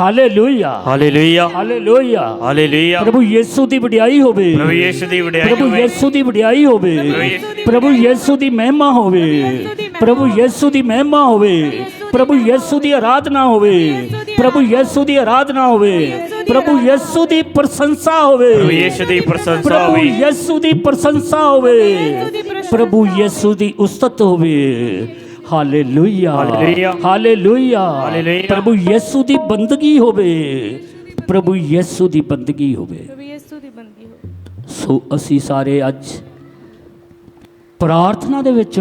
Hallelujah hallelujah hallelujah hallelujah. प्रभु यीशु दी वडियाई होवे, प्रभु यीशु दी वडियाई प्रभु होवे, यीशु दी वडियाई होवे, प्रभु यीशु दी महिमा होवे, प्रभु यीशु दी महिमा होवे, प्रभु यीशु दी आराधना होवे, प्रभु यीशु दी आराधना होवे, प्रभु यीशु दी प्रशंसा होवे, प्रभु यीशु दी प्रशंसा प्रभु होवे, यीशु दी प्रशंसा होवे, प्रभु यीशु दी उस्तत होवे। Hallelujah hallelujah hallelujah. हालेलुया। प्रभु यीशु दी बंदगी होवे, प्रभु यीशु दी बंदगी होवे। सो असी सारे अज प्रार्थना दे विच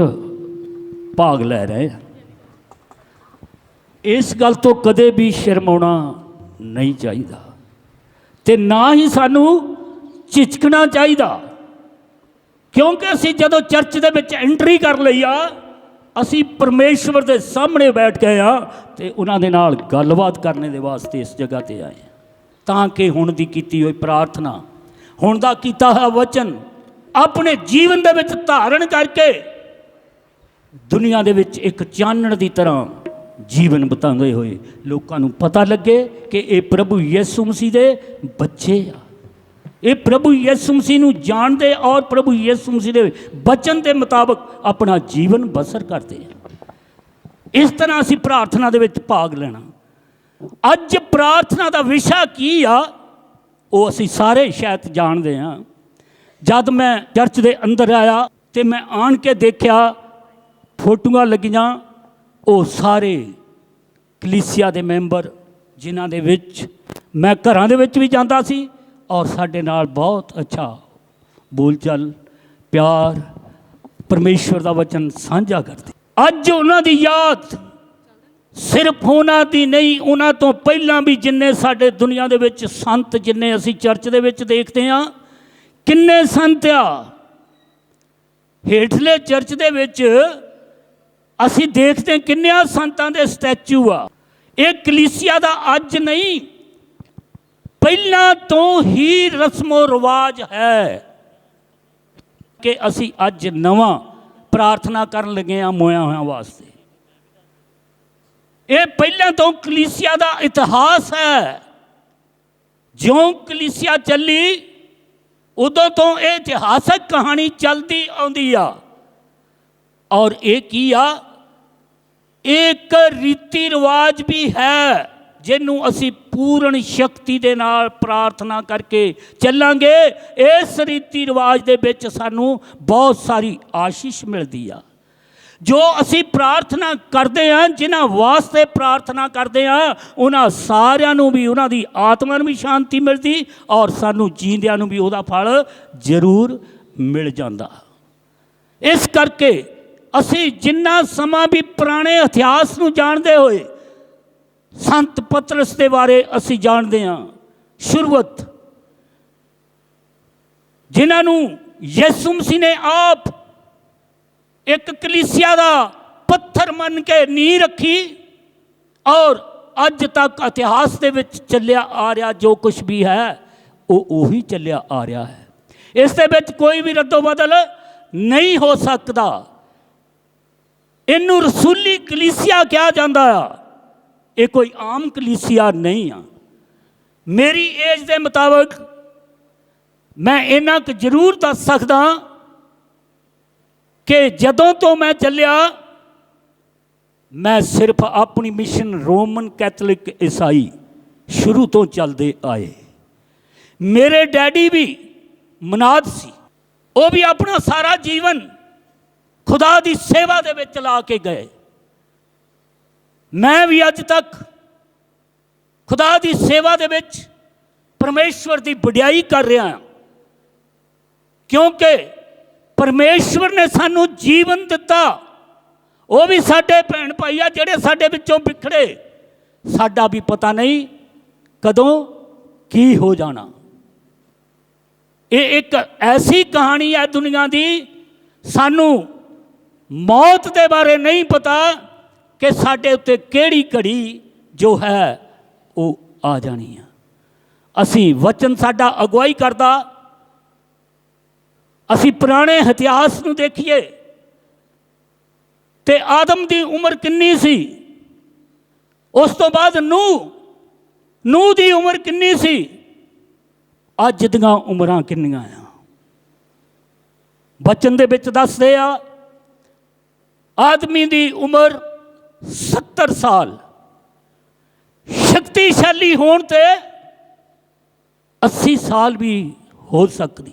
भाग लै रहे हैं। इस गल तो कदे भी शर्माउणा नहीं चाहिदा ते ना ही सानू झिझकना चाहिदा, क्योंकि असी जदों चर्च दे विच एंट्री कर लई आ, असी परमेश्वर दे सामने बैठ गए हाँ ते उन्हां दे नाल गलबात करने दे वास्ते इस जगह ते आए हैं, तां कि हुण दी कीती होई प्रार्थना, हुण दा कीता होया वचन अपने जीवन दे विच धारण करके दुनिया दे विच एक चानण दी तरह जीवन बितांदे होए लोकां नूं पता लगे कि ये प्रभु यीशु मसीह दे बच्चे आ, ये प्रभु यीशु मसीह नूं जानदे और प्रभु यीशु मसीह दे वचन के मुताबिक अपना जीवन बसर करते हैं। इस तरह असी प्रार्थना दे विच भाग लेना। अज प्रार्थना का विषय की आ वो असी सारे शायद जानते हैं। जब मैं चर्च के अंदर आया तो मैं आन के देखा फोटोआं लगियां, वो सारे कलीसिया के मैंबर जिन्हां दे विच मैं घरां दे विच भी जांदा सी और साडे नाल बहुत अच्छा बोलचाल प्यार परमेश्वर का वचन साझा करते। अज उन्हां दी याद सिर्फ उन्हां दी नहीं, उन्हां तो पहलां भी जिन्ने साडे दुनिया दे विच संत जिन्ने असी चर्च दे विच देखते हैं, किन्ने संत आ हेठले चर्च दे विच असी देखते हैं किन्ने संतां दे स्टैचू आ। ये कलीसिया दा अज नहीं पहला तो ही रस्मो रिवाज है कि असी अज नवा प्रार्थना करन लगे हैं मोया होया वास्ते। ये पहला तो कलीसिया का इतिहास है, ज्यों कलीसिया चली उदों तो ये इतिहासक कहानी चलती आउंदी आ। और ये की आ, एक रीति रिवाज भी है जिन्हों असी पूर्ण शक्ति दे नाल प्रार्थना करके चलांगे। इस रीति रिवाज दे विच सानू बहुत सारी आशीष मिलती आ। जो असी प्रार्थना करते हैं, जिन्हां वास्ते प्रार्थना करते हैं, उन्हां सारियां नूं भी उन्हां दी आत्मा नूं भी शांति मिलती और सानू जींदियां नूं भी उहदा फल जरूर मिल जांदा। इस करके असी जिन्ना समा भी पुराने इतिहास नूं जानदे होए संत पतरस के बारे असी जानते हैं, शुरुआत जिन्होंने यीशु मसीह ने आप एक कलीसिया का पत्थर मन के नींह रखी और अज तक इतिहास के विच चलिया आ रहा जो कुछ भी है वो उही चलिया आ रहा है। इस दे विच कोई भी रद्दो बदल नहीं हो सकता। इनू रसूली कलीसिया कहा जाता है, ये कोई आम कलीसिया नहीं आ। मेरी एज के मुताबिक मैं इन्ना क जरूर दस सकदा कि जदों तो मैं चलिया मैं सिर्फ अपनी मिशन रोमन कैथलिक ईसाई शुरू तो चलते आए। मेरे डैडी भी मनाद सी, वो भी अपना सारा जीवन खुदा की सेवा दे विच ला के गए। मैं भी अज तक खुदा की सेवा दे विच परमेश्वर की वडियाई कर रहा हाँ, क्योंकि परमेश्वर ने सानू जीवन दिता। वो भी साडे भैन भाई आ जिहड़े साडे विचों बिखड़े, साडा भी पता नहीं कदों की हो जाना। ये एक ऐसी कहानी है दुनिया की, सानू मौत के बारे नहीं पता कि साडे उत्ते केड़ी घड़ी जो है वो आ जानी है। असी वचन साडा अगुवाई करदा, असी पुराने इतिहास नूं देखिए ते आदम की उम्र कितनी सी, उस तो बाद नूह ਨੂਹ ਦੀ ਉਮਰ ਕਿੰਨੀ ਸੀ, ਅੱਜ ਦੀਆਂ ਉਮਰਾਂ ਕਿੰਨੀਆਂ ਆ। ਬਚਨ ਦੇ ਵਿੱਚ ਦੱਸਦੇ ਆ ਆਦਮੀ ਦੀ ਉਮਰ 70 ਸਾਲ, ਸ਼ਕਤੀਸ਼ਾਲੀ ਹੋਣ ਤੇ 80 ਸਾਲ ਵੀ ਹੋ ਸਕਦੀ।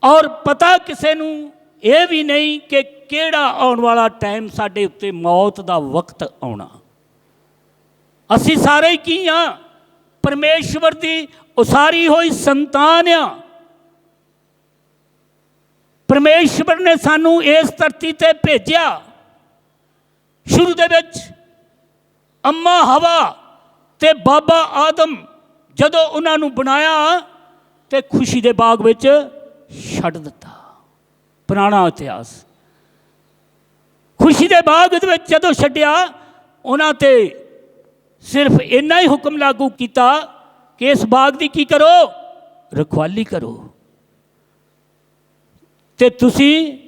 ਔਰ ਪਤਾ ਕਿਸੇ ਨੂੰ ਇਹ ਵੀ ਨਹੀਂ ਕਿ ਕਿਹੜਾ ਆਉਣ ਵਾਲਾ ਟਾਈਮ ਸਾਡੇ ਉੱਤੇ ਮੌਤ ਦਾ ਵਕਤ ਆਉਣਾ। ਅਸੀਂ ਸਾਰੇ ਕੀ ਹਾਂ, ਪਰਮੇਸ਼ਵਰ ਦੀ ਉਸਾਰੀ ਹੋਈ ਸੰਤਾਨ ਆ। ਪਰਮੇਸ਼ਵਰ ਨੇ ਸਾਨੂੰ ਇਸ ਧਰਤੀ ਤੇ ਭੇਜਿਆ। ਸ਼ੁਰੂ ਦੇ ਵਿੱਚ ਅੰਮਾ ਹਵਾ ਤੇ ਬਾਬਾ ਆਦਮ ਜਦੋਂ ਉਹਨਾਂ ਨੂੰ ਬਣਾਇਆ ਤੇ ਖੁਸ਼ੀ ਦੇ ਬਾਗ ਵਿੱਚ ਛੱਡ ਦਿੱਤਾ। ਪੁਰਾਣਾ ਇਤਿਹਾਸ। ਖੁਸ਼ੀ ਦੇ ਬਾਗ ਦੇ ਵਿੱਚ ਜਦੋਂ ਛੱਡਿਆ, ਉਹਨਾਂ ਤੇ ਸਿਰਫ ਇੰਨਾ ਹੀ ਹੁਕਮ ਲਾਗੂ ਕੀਤਾ ਕਿ ਇਸ ਬਾਗ ਦੀ ਕੀ ਕਰੋ, ਰਖਵਾਲੀ ਕਰੋ, ਤੇ ਤੁਸੀਂ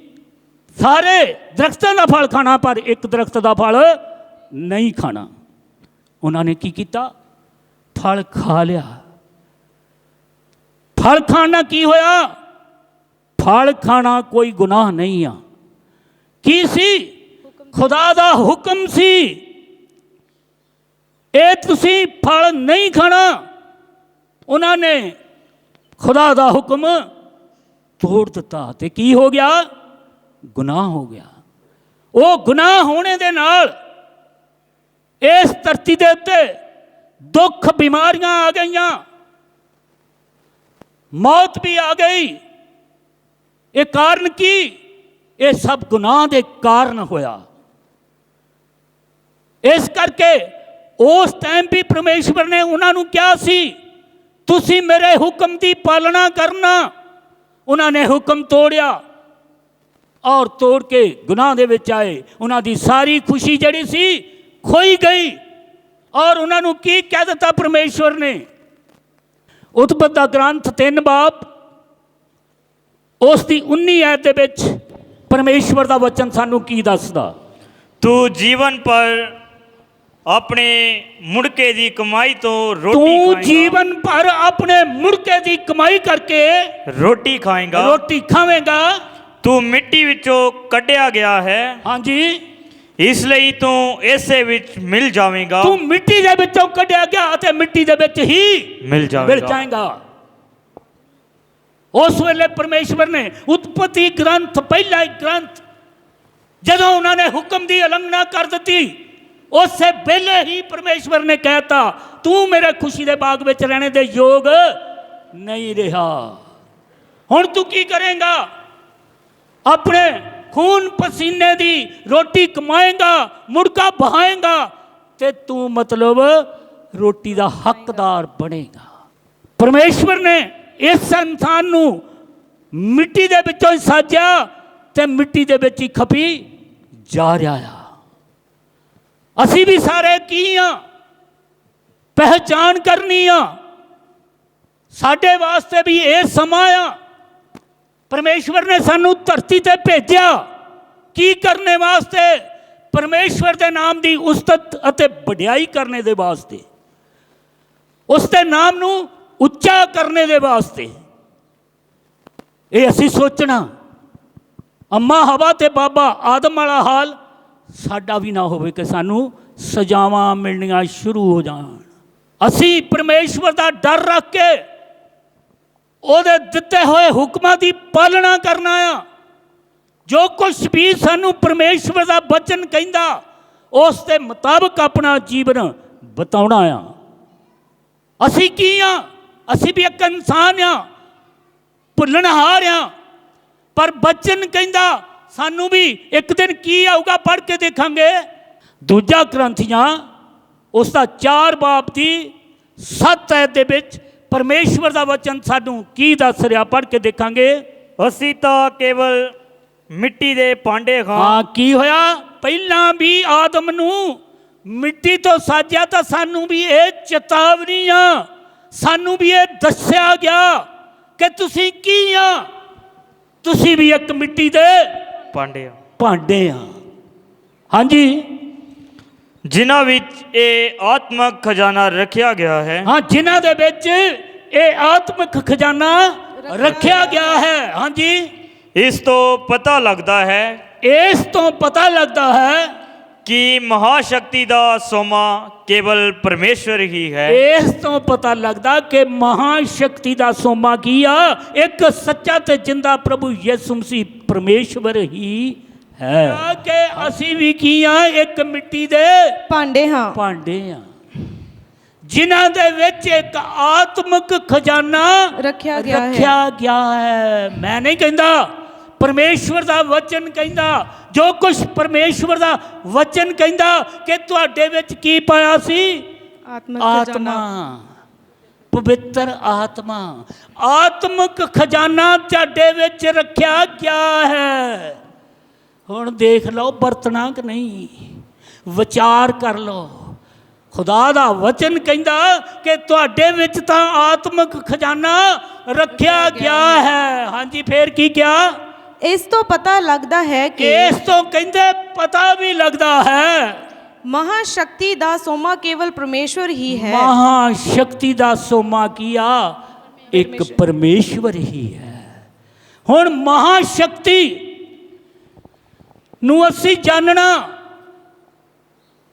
ਸਾਰੇ ਦਰਖਤਾਂ ਦਾ ਫਲ ਖਾਣਾ ਪਰ ਇੱਕ ਦਰਖਤ ਦਾ ਫਲ ਨਹੀਂ ਖਾਣਾ। ਉਹਨਾਂ ਨੇ ਕੀ ਕੀਤਾ, ਫਲ ਖਾ ਲਿਆ। ਫਲ ਖਾਣ ਨਾਲ ਕੀ ਹੋਇਆ, ਫਲ ਖਾਣਾ ਕੋਈ ਗੁਨਾਹ ਨਹੀਂ ਆ। ਕੀ ਸੀ, ਖੁਦਾ ਦਾ ਹੁਕਮ ਸੀ, ਇਹ ਤੁਸੀਂ ਫਲ ਨਹੀਂ ਖਾਣਾ। ਉਹਨਾਂ ਨੇ ਖੁਦਾ ਦਾ ਹੁਕਮ ਤੋੜ ਦਿੱਤਾ ਤੇ ਕੀ ਹੋ ਗਿਆ, ਗੁਨਾਹ ਹੋ ਗਿਆ। ਉਹ ਗੁਨਾਹ ਹੋਣੇ ਦੇ ਨਾਲ ਇਸ ਧਰਤੀ ਦੇ ਉੱਤੇ ਦੁੱਖ ਬਿਮਾਰੀਆਂ ਆ ਗਈਆਂ, ਮੌਤ ਵੀ ਆ ਗਈ। ਇਹ ਕਾਰਨ ਕੀ, ਇਹ ਸਭ ਗੁਨਾਹ ਦੇ ਕਾਰਨ ਹੋਇਆ। ਇਸ ਕਰਕੇ ਉਸ ਟਾਈਮ ਵੀ ਪਰਮੇਸ਼ਵਰ ਨੇ ਉਹਨਾਂ ਨੂੰ ਕਿਹਾ ਸੀ ਤੁਸੀਂ ਮੇਰੇ ਹੁਕਮ ਦੀ ਪਾਲਣਾ ਕਰਨਾ। ਉਹਨਾਂ ਨੇ ਹੁਕਮ ਤੋੜਿਆ ਔਰ ਤੋੜ ਕੇ ਗੁਨਾਹ ਦੇ ਵਿੱਚ ਆਏ। ਉਹਨਾਂ ਦੀ ਸਾਰੀ ਖੁਸ਼ੀ ਜਿਹੜੀ ਸੀ ਖੋਈ ਗਈ। ਔਰ ਉਹਨਾਂ ਨੂੰ ਕੀ ਕਹਿ ਦਿੱਤਾ ਪਰਮੇਸ਼ਵਰ ਨੇ, ਉਤਪਤ ਦਾ ਗ੍ਰੰਥ 3 ਬਾਬ ਉਸ ਦੀ 19 ਐਤ ਦੇ ਵਿੱਚ ਪਰਮੇਸ਼ਵਰ ਦਾ ਵਚਨ ਸਾਨੂੰ ਕੀ ਦੱਸਦਾ, ਤੂੰ ਜੀਵਨ ਪਰ ਆਪਣੇ ਮੁੜਕੇ ਦੀ ਕਮਾਈ ਤੋਂ ਰੋਟੀ ਤੂੰ ਖਾਏਂਗਾ। ਜੀਵਨ ਭਰ ਆਪਣੇ ਮੁੜਕੇ ਦੀ ਕਮਾਈ ਕਰਕੇ ਰੋਟੀ ਖਾਏਂਗਾ, ਰੋਟੀ ਖਾਵੇਂਗਾ। ਤੂੰ ਮਿੱਟੀ ਵਿੱਚੋਂ ਕੱਢਿਆ ਗਿਆ ਹੈ, ਹਾਂਜੀ, ਇਸ ਲਈ ਤੂੰ ਇਸੇ ਵਿੱਚ ਮਿਲ ਜਾਵੇਂਗਾ। ਤੂੰ ਮਿੱਟੀ ਦੇ ਵਿੱਚੋਂ ਕੱਢਿਆ ਗਿਆ ਅਤੇ ਮਿੱਟੀ ਦੇ ਵਿੱਚ ਹੀ ਮਿਲ ਜਾਏਗਾ। ਉਸ ਵੇਲੇ ਪਰਮੇਸ਼ਵਰ ਨੇ ਉਤਪਤੀ ਗ੍ਰੰਥ, ਪਹਿਲਾ ਇੱਕ ਗ੍ਰੰਥ, ਜਦੋਂ ਉਹਨਾਂ ਨੇ ਹੁਕਮ ਦੀ ਉਲੰਘਣਾ ਕਰ ਦਿੱਤੀ, ਉਸੇ ਵੇਲੇ ਹੀ ਪਰਮੇਸ਼ਵਰ ਨੇ ਕਹਿਤਾ ਤੂੰ ਮੇਰੇ ਖੁਸ਼ੀ ਦੇ ਬਾਗ ਵਿੱਚ ਰਹਿਣੇ ਦੇ ਯੋਗ ਨਹੀਂ ਰਿਹਾ। ਹੁਣ ਤੂੰ ਕੀ ਕਰੇਂਗਾ, ਆਪਣੇ ਖੂਨ ਪਸੀਨੇ ਦੀ ਰੋਟੀ ਕਮਾਏਂਗਾ, ਮੁੜਕਾ ਬਹਾਏਂਗਾ ਤੇ ਤੂੰ ਮਤਲਬ ਰੋਟੀ ਦਾ ਹੱਕਦਾਰ ਬਣੇਗਾ। ਪਰਮੇਸ਼ਵਰ ਨੇ ਇਸ ਇਨਸਾਨ ਨੂੰ ਮਿੱਟੀ ਦੇ ਵਿੱਚੋਂ ਹੀ ਸਾਜਿਆ ਤੇ ਮਿੱਟੀ ਦੇ ਵਿੱਚ ਹੀ ਖਪੀ ਜਾ ਰਿਹਾ ਆ। ਅਸੀਂ ਵੀ ਸਾਰੇ ਕੀ ਆ, ਪਹਿਚਾਨ ਕਰਨੀ ਆ। ਸਾਡੇ ਵਾਸਤੇ ਵੀ ਇਹ ਸਮਾਂ ਆ। ਪਰਮੇਸ਼ਵਰ ਨੇ ਸਾਨੂੰ ਧਰਤੀ ਤੇ ਭੇਜਿਆ ਕੀ ਕਰਨੇ ਵਾਸਤੇ, ਪਰਮੇਸ਼ਵਰ ਦੇ ਨਾਮ ਦੀ ਉਸਤਤ ਅਤੇ ਵਡਿਆਈ ਕਰਨੇ ਦੇ ਵਾਸਤੇ, ਉਸ ਦੇ ਨਾਮ ਨੂੰ ਉੱਚਾ ਕਰਨੇ ਦੇ ਵਾਸਤੇ। ਇਹ ਅਸੀਂ ਸੋਚਣਾ ਅੰਮਾ ਹਵਾ ਤੇ ਬਾਬਾ ਆਦਮ ਵਾਲਾ ਹਾਲ ਸਾਡਾ ਵੀ ਨਾ ਹੋਵੇ ਕਿ ਸਾਨੂੰ ਸਜ਼ਾਵਾਂ ਮਿਲਣੀਆਂ ਸ਼ੁਰੂ ਹੋ ਜਾਣ। ਅਸੀਂ ਪਰਮੇਸ਼ਵਰ ਦਾ ਡਰ ਰੱਖ ਕੇ ਉਹਦੇ ਦਿੱਤੇ ਹੋਏ ਹੁਕਮਾਂ ਦੀ ਪਾਲਣਾ ਕਰਨਾ ਆ। ਜੋ ਕੁਛ ਵੀ ਸਾਨੂੰ ਪਰਮੇਸ਼ਵਰ ਦਾ ਬਚਨ ਕਹਿੰਦਾ ਉਸ ਦੇ ਮੁਤਾਬਕ ਆਪਣਾ ਜੀਵਨ ਬਿਤਾਉਣਾ ਆ। ਅਸੀਂ ਕੀ ਆ, ਅਸੀਂ ਵੀ ਇੱਕ ਇਨਸਾਨ ਆ, ਭੁੱਲਣਹਾਰ ਆ, ਪਰ ਬਚਨ ਕਹਿੰਦਾ ਸਾਨੂੰ ਵੀ ਇੱਕ ਦਿਨ ਕੀ ਆਊਗਾ ਪੜ੍ਹ ਕੇ ਦੇਖਾਂਗੇ। ਦੂਜਾ ਗ੍ਰੰਥੀਆਂ ਉਸ ਦਾ 4 ਬਾਬ ਦੀ 7 ਐਤ ਦੇ ਵਿੱਚ ਪਰਮੇਸ਼ਵਰ ਦਾ ਵਚਨ ਸਾਨੂੰ ਕੀ ਦੱਸ ਰਿਹਾ, ਪੜ੍ਹ ਕੇ ਦੇਖਾਂਗੇ। ਅਸੀਂ ਤਾਂ ਕੇਵਲ ਮਿੱਟੀ ਦੇ ਭਾਂਡੇ ਹਾਂ, ਕੀ ਹੋਇਆ, ਪਹਿਲਾਂ ਵੀ ਆਦਮ ਨੂੰ ਮਿੱਟੀ ਤੋਂ ਸਾਜਿਆ ਤਾਂ ਸਾਨੂੰ ਵੀ ਇਹ ਚੇਤਾਵਨੀ ਆ, ਸਾਨੂੰ ਵੀ ਇਹ ਦੱਸਿਆ ਗਿਆ ਕਿ ਤੁਸੀਂ ਕੀ ਆ, ਤੁਸੀਂ ਵੀ ਇੱਕ ਮਿੱਟੀ ਦੇ ਭਾਂਡੇ ਭਾਂਡੇ ਆ। ਹਾਂਜੀ, ਜਿਨ੍ਹਾਂ ਵਿੱਚ ਇਹ ਆਤਮਕ ਖਜ਼ਾਨਾ ਰੱਖਿਆ ਗਿਆ ਹੈ। ਹਾਂ, ਜਿਨ੍ਹਾਂ ਦੇ ਵਿੱਚ ਇਹ ਆਤਮਿਕ ਖਜ਼ਾਨਾ ਰੱਖਿਆ ਗਿਆ ਹੈ। ਹਾਂਜੀ, ਇਸ ਤੋਂ ਪਤਾ ਲੱਗਦਾ ਹੈ ਇਸ ਤੋਂ ਪਤਾ ਲੱਗਦਾ ਹੈ ਕਿ ਮਹਾਸ਼ਕਤੀ ਦਾ ਸੋਮਾ ਕੇਵਲ ਪਰਮੇਸ਼ਵਰ ਹੀ ਹੈ। ਇਸ ਤੋਂ ਪਤਾ ਲੱਗਦਾ ਕਿ ਮਹਾਸ਼ਕਤੀ ਦਾ ਸੋਮਾ ਕੀ ਆ? ਇੱਕ ਸੱਚਾ ਤੇ ਜਿੰਦਾ ਪ੍ਰਭੂ ਯਿਸੂ ਮਸੀਹ ਪਰਮੇਸ਼ਵਰ ਹੀ ਹੈ। ਕਿ ਅਸੀਂ ਵੀ ਕੀ ਆ? ਇੱਕ ਮਿੱਟੀ ਦੇ ਭਾਂਡੇ ਹਾਂ। ਭਾਂਡੇ ਆ ਜਿਨ੍ਹਾਂ ਦੇ ਵਿੱਚ ਇੱਕ ਆਤਮਿਕ ਖਜ਼ਾਨਾ ਰੱਖਿਆ ਗਿਆ ਹੈ। ਮੈਂ ਨਹੀਂ ਕਹਿੰਦਾ, ਪਰਮੇਸ਼ਵਰ ਦਾ ਵਚਨ ਕਹਿੰਦਾ। ਜੋ ਕੁਝ ਪਰਮੇਸ਼ਵਰ ਦਾ ਵਚਨ ਕਹਿੰਦਾ ਕਿ ਤੁਹਾਡੇ ਵਿੱਚ ਕੀ ਪਾਇਆ ਸੀ? ਆਤਮਾ, ਪਵਿੱਤਰ ਆਤਮਾ, ਆਤਮਿਕ ਖਜ਼ਾਨਾ ਤੁਹਾਡੇ ਵਿੱਚ ਰੱਖਿਆ ਗਿਆ ਹੈ। ਹੁਣ ਦੇਖ ਲਓ ਵਰਤਣਾ ਕਿ ਨਹੀਂ, ਵਿਚਾਰ ਕਰ ਲਓ। ਖੁਦਾ ਦਾ ਵਚਨ ਕਹਿੰਦਾ ਕਿ ਤੁਹਾਡੇ ਵਿੱਚ ਤਾਂ ਆਤਮਿਕ ਖਜ਼ਾਨਾ ਰੱਖਿਆ ਗਿਆ ਹੈ। ਹਾਂਜੀ, ਫੇਰ ਕੀ ਕਿਹਾ? ਇਸ ਤੋਂ ਪਤਾ ਲੱਗਦਾ ਹੈ ਕਿ ਇਸ ਤੋਂ ਕਹਿੰਦੇ ਪਤਾ ਵੀ ਲੱਗਦਾ ਹੈ ਮਹਾਸ਼ਕਤੀ ਦਾ ਸੋਮਾ ਕੇਵਲ ਪਰਮੇਸ਼ਵਰ ਹੀ ਹੈ। ਮਹਾਸ਼ਕਤੀ ਦਾ ਸੋਮਾ ਕੀ ਆ? ਇੱਕ ਪਰਮੇਸ਼ਵਰ ਹੀ ਹੈ। ਹੁਣ ਮਹਾਸ਼ਕਤੀ ਨੂੰ ਅਸੀਂ ਜਾਣਨਾ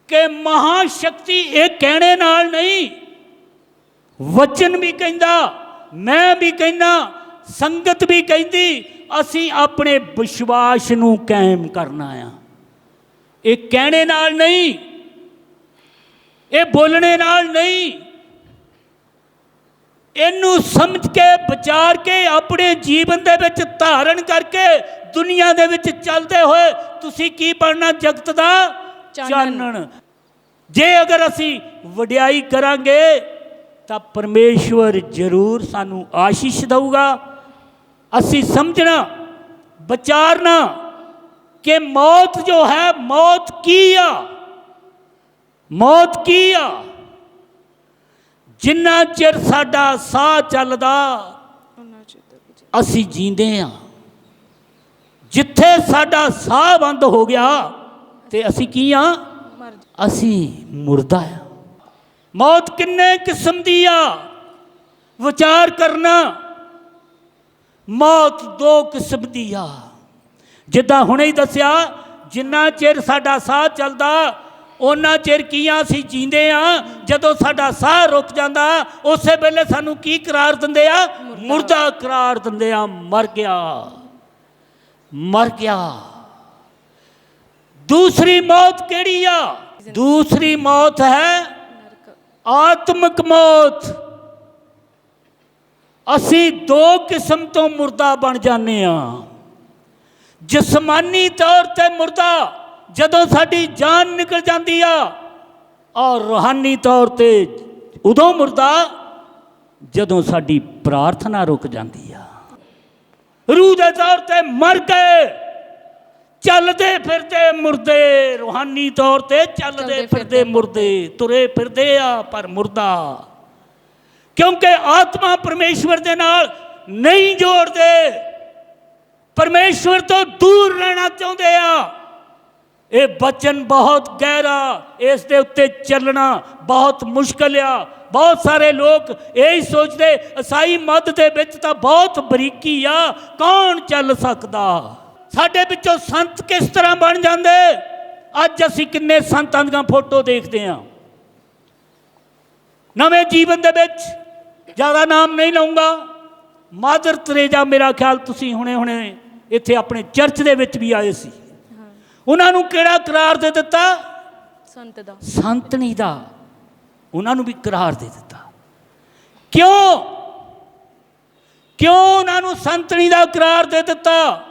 ਕਿ ਮਹਾਸ਼ਕਤੀ ਇਹ ਕਹਿਣੇ ਨਾਲ ਨਹੀਂ, ਵਚਨ ਵੀ ਕਹਿੰਦਾ, ਮੈਂ ਵੀ ਕਹਿੰਦਾ, ਸੰਗਤ ਵੀ ਕਹਿੰਦੀ, ਅਸੀਂ ਆਪਣੇ ਵਿਸ਼ਵਾਸ ਨੂੰ ਕਾਇਮ ਕਰਨਾ ਆ। ਇਹ ਕਹਿਣੇ ਨਾਲ ਨਹੀਂ, ਇਹ ਬੋਲਣੇ ਨਾਲ ਨਹੀਂ, ਇਹਨੂੰ ਸਮਝ ਕੇ ਵਿਚਾਰ ਕੇ ਆਪਣੇ ਜੀਵਨ ਦੇ ਵਿੱਚ ਧਾਰਨ ਕਰਕੇ ਦੁਨੀਆ ਦੇ ਵਿੱਚ ਚੱਲਦੇ ਹੋਏ ਤੁਸੀਂ ਕੀ ਬਣਨਾ? ਜਗਤ ਦਾ ਚਾਨਣ। ਜੇ ਅਗਰ ਅਸੀਂ ਵਡਿਆਈ ਕਰਾਂਗੇ ਤਾਂ ਪਰਮੇਸ਼ਵਰ ਜ਼ਰੂਰ ਸਾਨੂੰ ਆਸ਼ੀਸ਼ ਦਊਗਾ। ਅਸੀਂ ਸਮਝਣਾ, ਵਿਚਾਰਨਾ ਕਿ ਮੌਤ ਜੋ ਹੈ, ਮੌਤ ਕੀ ਆ? ਮੌਤ ਕੀ ਆ? ਜਿੰਨਾ ਚਿਰ ਸਾਡਾ ਸਾਹ ਚੱਲਦਾ ਅਸੀਂ ਜੀਂਦੇ ਆ। ਜਿੱਥੇ ਸਾਡਾ ਸਾਹ ਬੰਦ ਹੋ ਗਿਆ ਤੇ ਅਸੀਂ ਕੀ ਆ? ਅਸੀਂ ਮੁਰਦਾ ਆ। ਮੌਤ ਕਿੰਨੇ ਕਿਸਮ ਦੀ ਆ? ਵਿਚਾਰ ਕਰਨਾ। ਮੌਤ ਦੋ ਕਿਸਮ ਦੀ ਆ। ਜਿੱਦਾਂ ਹੁਣੇ ਹੀ ਦੱਸਿਆ, ਜਿੰਨਾ ਚਿਰ ਸਾਡਾ ਸਾਹ ਚੱਲਦਾ ਉਹਨਾਂ ਚਿਰ ਕੀ ਆ? ਅਸੀਂ ਜੀਂਦੇ ਆ। ਜਦੋਂ ਸਾਡਾ ਸਾਹ ਰੁਕ ਜਾਂਦਾ ਉਸੇ ਵੇਲੇ ਸਾਨੂੰ ਕੀ ਕਰਾਰ ਦਿੰਦੇ ਆ? ਮੁਰਦਾ ਕਰਾਰ ਦਿੰਦੇ ਆ। ਮਰ ਗਿਆ, ਮਰ ਗਿਆ। ਦੂਸਰੀ ਮੌਤ ਕਿਹੜੀ ਆ? ਦੂਸਰੀ ਮੌਤ ਹੈ ਆਤਮਿਕ ਮੌਤ। ਅਸੀਂ ਦੋ ਕਿਸਮ ਤੋਂ ਮੁਰਦਾ ਬਣ ਜਾਂਦੇ ਆ। ਜਿਸਮਾਨੀ ਤੌਰ ਤੇ ਮੁਰਦਾ ਜਦੋਂ ਸਾਡੀ ਜਾਨ ਨਿਕਲ ਜਾਂਦੀ ਆ, ਔਰ ਰੂਹਾਨੀ ਤੌਰ ਤੇ ਉਦੋਂ ਮੁਰਦਾ ਜਦੋਂ ਸਾਡੀ ਪ੍ਰਾਰਥਨਾ ਰੁਕ ਜਾਂਦੀ ਆ। ਰੂਹ ਦੇ ਤੌਰ ਤੇ ਮਰ ਗਏ, ਚੱਲਦੇ ਫਿਰਦੇ ਮੁਰਦੇ। ਰੂਹਾਨੀ ਤੌਰ ਤੇ ਚੱਲਦੇ ਫਿਰਦੇ ਮੁਰਦੇ, ਤੁਰੇ ਫਿਰਦੇ ਆ ਪਰ ਮੁਰਦਾ। ਕਿਉਂਕਿ ਆਤਮਾ ਪਰਮੇਸ਼ਵਰ ਦੇ ਨਾਲ ਨਹੀਂ ਜੋੜਦੇ, ਪਰਮੇਸ਼ਵਰ ਤੋਂ ਦੂਰ ਰਹਿਣਾ ਚਾਹੁੰਦੇ ਆ। ਇਹ ਬਚਨ ਬਹੁਤ ਗਹਿਰਾ, ਇਸ ਦੇ ਉੱਤੇ ਚੱਲਣਾ ਬਹੁਤ ਮੁਸ਼ਕਲ ਆ। ਬਹੁਤ ਸਾਰੇ ਲੋਕ ਇਹ ਸੋਚਦੇ ਈਸਾਈ ਮੱਤ ਦੇ ਵਿੱਚ ਤਾਂ ਬਹੁਤ ਬਰੀਕੀ ਆ, ਕੌਣ ਚੱਲ ਸਕਦਾ? ਸਾਡੇ ਵਿੱਚੋਂ ਸੰਤ ਕਿਸ ਤਰ੍ਹਾਂ ਬਣ ਜਾਂਦੇ? ਅੱਜ ਅਸੀਂ ਕਿੰਨੇ ਸੰਤਾਂ ਦੀਆਂ ਫੋਟੋ ਦੇਖਦੇ ਹਾਂ। ਨਵੇਂ ਜੀਵਨ ਦੇ ਵਿੱਚ ਜ਼ਿਆਦਾ ਨਾਮ ਨਹੀਂ ਲਊਂਗਾ, ਮਾਦਰ ਤਰੇਜਾ, ਮੇਰਾ ਖਿਆਲ ਤੁਸੀਂ ਹੁਣੇ ਇੱਥੇ ਆਪਣੇ ਚਰਚ ਦੇ ਵਿੱਚ ਵੀ ਆਏ ਸੀ। ਉਹਨਾਂ ਨੂੰ ਕਿਹੜਾ ਕਰਾਰ ਦੇ ਦਿੱਤਾ? ਸੰਤ ਦਾ, ਸੰਤਨੀ ਦਾ। ਉਹਨਾਂ ਨੂੰ ਵੀ ਕਰਾਰ ਦੇ ਦਿੱਤਾ। ਕਿਉਂ ਉਹਨਾਂ ਨੂੰ ਸੰਤਨੀ ਦਾ ਕਰਾਰ ਦੇ ਦਿੱਤਾ?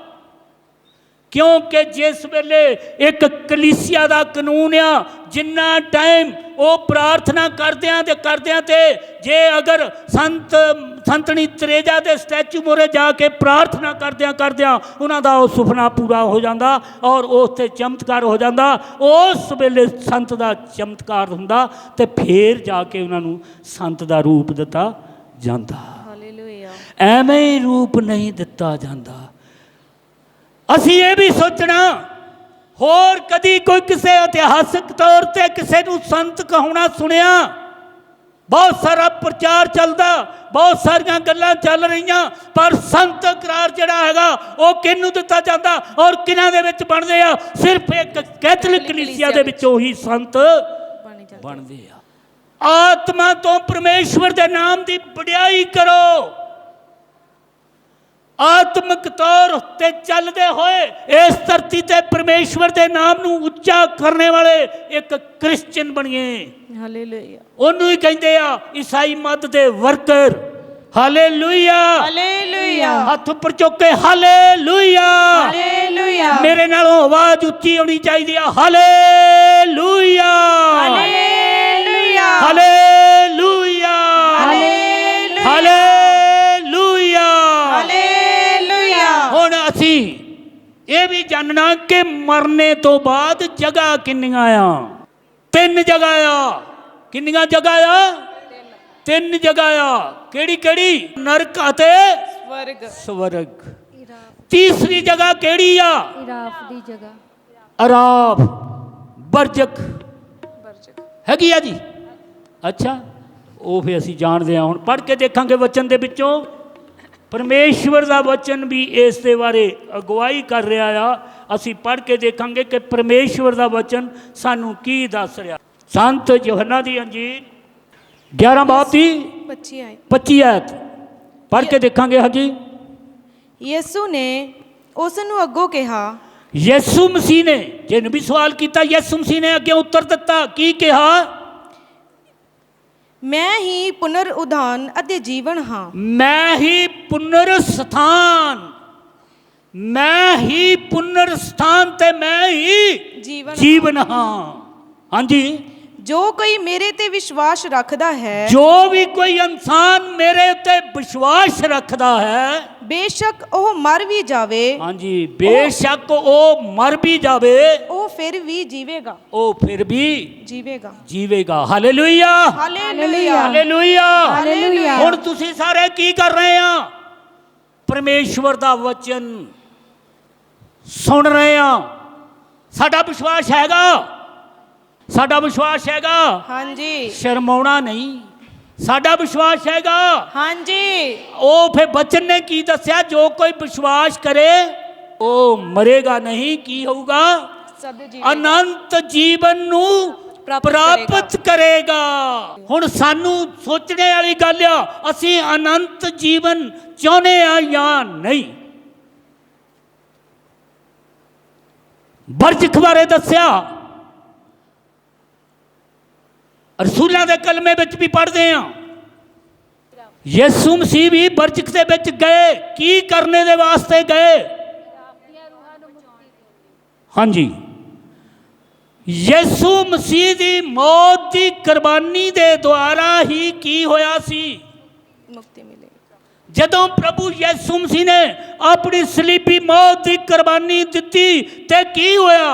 ਕਿਉਂਕਿ ਜਿਸ ਵੇਲੇ ਇੱਕ ਕਲੀਸਿਆ ਦਾ ਕਾਨੂੰਨ ਆ, ਜਿੰਨਾ ਟਾਈਮ ਉਹ ਪ੍ਰਾਰਥਨਾ ਕਰਦਿਆਂ ਤੇ ਜੇ ਅਗਰ ਸੰਤਨੀ ਤਰੇਜਾ ਦੇ ਸਟੈਚੂ ਮੂਹਰੇ ਜਾ ਕੇ ਪ੍ਰਾਰਥਨਾ ਕਰਦਿਆਂ ਉਹਨਾਂ ਦਾ ਉਹ ਸੁਪਨਾ ਪੂਰਾ ਹੋ ਜਾਂਦਾ ਔਰ ਉਸ 'ਤੇ ਚਮਤਕਾਰ ਹੋ ਜਾਂਦਾ, ਉਸ ਵੇਲੇ ਸੰਤ ਦਾ ਚਮਤਕਾਰ ਹੁੰਦਾ ਤੇ ਫੇਰ ਜਾ ਕੇ ਉਹਨਾਂ ਨੂੰ ਸੰਤ ਦਾ ਰੂਪ ਦਿੱਤਾ ਜਾਂਦਾ। ਹਾਲੇਲੂਇਆ। ਐਵੇਂ ਹੀ ਰੂਪ ਨਹੀਂ ਦਿੱਤਾ ਜਾਂਦਾ। ਅਸੀਂ ਇਹ ਵੀ ਸੋਚਣਾ ਹੋਰ ਕਦੀ ਕੋਈ ਕਿਸੇ ਇਤਿਹਾਸਕ ਤੌਰ ਤੇ ਕਿਸੇ ਨੂੰ ਸੰਤ ਕਹਾਉਣਾ ਸੁਣਿਆ? ਬਹੁਤ ਸਾਰਾ ਪ੍ਰਚਾਰ ਚੱਲਦਾ, ਬਹੁਤ ਸਾਰੀਆਂ ਗੱਲਾਂ ਚੱਲ ਰਹੀਆਂ, ਪਰ ਸੰਤ ਕਰਾਰ ਜਿਹੜਾ ਹੈਗਾ ਉਹ ਕਿਹਨੂੰ ਦਿੱਤਾ ਜਾਂਦਾ ਔਰ ਕਿਹਨਾਂ ਦੇ ਵਿੱਚ ਬਣਦੇ ਆ? ਸਿਰਫ ਇੱਕ ਕੈਥੋਲਿਕ ਕਲੀਸਿਆ ਦੇ ਵਿੱਚੋਂ ਹੀ ਸੰਤ ਬਣਦੇ ਆ। ਆਤਮਾ ਤੋਂ ਪਰਮੇਸ਼ਵਰ ਦੇ ਨਾਮ ਦੀ ਵਡਿਆਈ ਕਰੋ। ਆਤਮਿਕ ਤੌਰ ਤੇ ਚੱਲਦੇ ਹੋਏ ਇਸ ਧਰਤੀ ਤੇ ਪਰਮੇਸ਼ਵਰ ਦੇ ਨਾਮ ਨੂੰ ਉੱਚਾ ਕਰਨ ਵਾਲੇ ਇੱਕ ਕ੍ਰਿਸਚੀਅਨ ਬਣੀਏ। ਹਾਲੇਲੂਇਆ। ਉਹਨੂੰ ਹੀ ਕਹਿੰਦੇ ਆ ਈਸਾਈ ਮਤ ਦੇ ਵਰਕਰ। Hallelujah, hallelujah. ਹੱਥ ਉੱਪਰ ਚੁੱਕ ਕੇ ਹਾਲੇਲੂਇਆ। ਹਾਲੇਲੂਇਆ। ਮੇਰੇ ਨਾਲੋਂ ਆਵਾਜ਼ ਉੱਚੀ ਹੋਣੀ ਚਾਹੀਦੀ ਆ। Hallelujah, hallelujah. Hallelujah, hallelujah. Hallelujah. Hallelujah. ਹੁਣ ਅਸੀਂ ਇਹ ਵੀ ਜਾਣਨਾ ਕਿ ਮਰਨੇ ਤੋਂ ਬਾਅਦ ਜਗ੍ਹਾ ਕਿੰਨੀਆਂ ਆ? 3 ਜਗ੍ਹਾ ਆ। ਕਿੰਨੀਆਂ ਜਗ੍ਹਾ ਆ? 3 ਜਗ੍ਹਾ ਆ। ਕਿਹੜੀ ਕਿਹੜੀ? ਨਰਕ ਅਤੇ ਸਵਰਗ। ਸਵਰਗ। ਤੀਸਰੀ ਜਗ੍ਹਾ ਕਿਹੜੀ ਆ? ਇਰਾਫ ਦੀ ਜਗ੍ਹਾ। ਅਰਾਫ, ਬਰਜਕ ਹੈਗੀ ਆ ਜੀ। ਅੱਛਾ, ਉਹ ਫਿਰ ਅਸੀਂ ਜਾਣਦੇ ਹਾਂ। ਹੁਣ ਪੜ੍ਹ ਕੇ ਦੇਖਾਂਗੇ ਵਚਨ ਦੇ ਵਿੱਚੋਂ। ਪਰਮੇਸ਼ਵਰ ਦਾ ਵਚਨ ਵੀ ਇਸ ਦੇ ਬਾਰੇ ਅਗਵਾਈ ਕਰ ਰਿਹਾ ਆ। ਅਸੀਂ ਪੜ੍ਹ ਕੇ ਦੇਖਾਂਗੇ ਕਿ ਪਰਮੇਸ਼ਵਰ ਦਾ ਵਚਨ ਸਾਨੂੰ ਕੀ ਦੱਸ ਰਿਹਾ। ਸੰਤ ਯੋਹੰਨਾ ਦੀ ਅੰਜੀਲ 11 ਬਾਬ ਦੀ 25 ਆਇਤ ਪੜ੍ਹ ਕੇ ਦੇਖਾਂਗੇ। ਹਾਂਜੀ। ਯਿਸੂ ਨੇ ਉਸ ਨੂੰ ਅੱਗੋਂ ਕਿਹਾ। ਯਿਸੂ ਮਸੀਹ ਨੇ, ਜਿਹਨੂੰ ਵੀ ਸਵਾਲ ਕੀਤਾ, ਯਿਸੂ ਮਸੀਹ ਨੇ ਅੱਗੇ ਉੱਤਰ ਦਿੱਤਾ। ਕੀ ਕਿਹਾ? ਮੈਂ ਹੀ ਪੁਨਰ ਉਦਾਨ ਅਤੇ ਜੀਵਨ ਹਾਂ। ਮੈਂ ਹੀ ਪੁਨਰ ਸਥਾਨ, ਮੈਂ ਹੀ ਪੁਨਰ ਸਥਾਨ ਤੇ ਮੈਂ ਹੀ ਜੀਵਨ ਹਾਂ। ਹਾਂਜੀ। ਜੋ ਕੋਈ ਮੇਰੇ ਤੇ ਵਿਸ਼ਵਾਸ ਰੱਖਦਾ ਹੈ, ਜੋ ਵੀ ਕੋਈ ਇਨਸਾਨ ਮੇਰੇ ਉੱਤੇ ਵਿਸ਼ਵਾਸ ਰੱਖਦਾ ਹੈ, ਬੇਸ਼ੱਕ ਉਹ ਮਰ ਵੀ ਜਾਵੇ। ਹਾਂਜੀ। ਬੇਸ਼ੱਕ ਉਹ ਮਰ ਵੀ ਜਾਵੇ, ਉਹ ਫਿਰ ਵੀ ਜੀਵੇਗਾ। ਉਹ ਫਿਰ ਵੀ ਜੀਵੇਗਾ। ਜੀਵੇਗਾ। Hallelujah, hallelujah. ਹਾਲੇਲੂਇਆ। ਹਾਲੇਲੂਇਆ। ਹੁਣ ਤੁਸੀਂ ਸਾਰੇ ਕੀ ਕਰ ਰਹੇ ਆ? ਪਰਮੇਸ਼ਵਰ ਦਾ ਵਚਨ ਸੁਣ ਰਹੇ ਆ। ਸਾਡਾ ਵਿਸ਼ਵਾਸ ਹੈਗਾ, ਸਾਡਾ ਵਿਸ਼ਵਾਸ ਹੈਗਾ। ਹਾਂਜੀ। ਸ਼ਰਮਾਉਣਾ ਨਹੀਂ, ਸਾਡਾ ਵਿਸ਼ਵਾਸ ਹੈਗਾ। ਹਾਂਜੀ। ਉਹ ਫਿਰ ਬਚਨ ਨੇ ਕੀ ਦੱਸਿਆ? ਜੋ ਕੋਈ ਵਿਸ਼ਵਾਸ ਕਰੇ ਉਹ ਮਰੇਗਾ ਨਹੀਂ। ਕੀ ਹੋਊਗਾ? ਅਨੰਤ ਜੀਵਨ ਨੂੰ ਪ੍ਰਾਪਤ ਕਰੇਗਾ। ਹੁਣ ਸਾਨੂੰ ਸੋਚਣੇ ਵਾਲੀ ਗੱਲ ਆ, ਅਸੀਂ ਅਨੰਤ ਜੀਵਨ ਚਾਹੁੰਦੇ ਆ ਜਾਂ ਨਹੀਂ? ਬਰਜਖ ਬਾਰੇ ਦੱਸਿਆ। ਰਸੂਲਾਂ ਦੇ ਕਲਮੇ ਵਿੱਚ ਵੀ ਪੜ੍ਹਦੇ ਆ। ਯਿਸੂ ਮਸੀਹ ਵੀ ਬਰਜਖ ਦੇ ਵਿੱਚ ਗਏ। ਕੀ ਕਰਨੇ ਦੇ ਵਾਸਤੇ ਗਏ? ਹਾਂਜੀ। ਯਿਸੂ ਮਸੀਹ ਦੀ ਮੌਤ ਦੀ ਕੁਰਬਾਨੀ ਦੇ ਦੁਆਰਾ ਹੀ ਕੀ ਹੋਇਆ ਸੀ? ਮੁਕਤੀ ਮਿਲੇਗੀ। ਜਦੋਂ ਪ੍ਰਭੂ ਯਿਸੂ ਮਸੀਹ ਨੇ ਆਪਣੀ ਸਲੀਬੀ ਮੌਤ ਦੀ ਕੁਰਬਾਨੀ ਦਿੱਤੀ ਤੇ ਕੀ ਹੋਇਆ?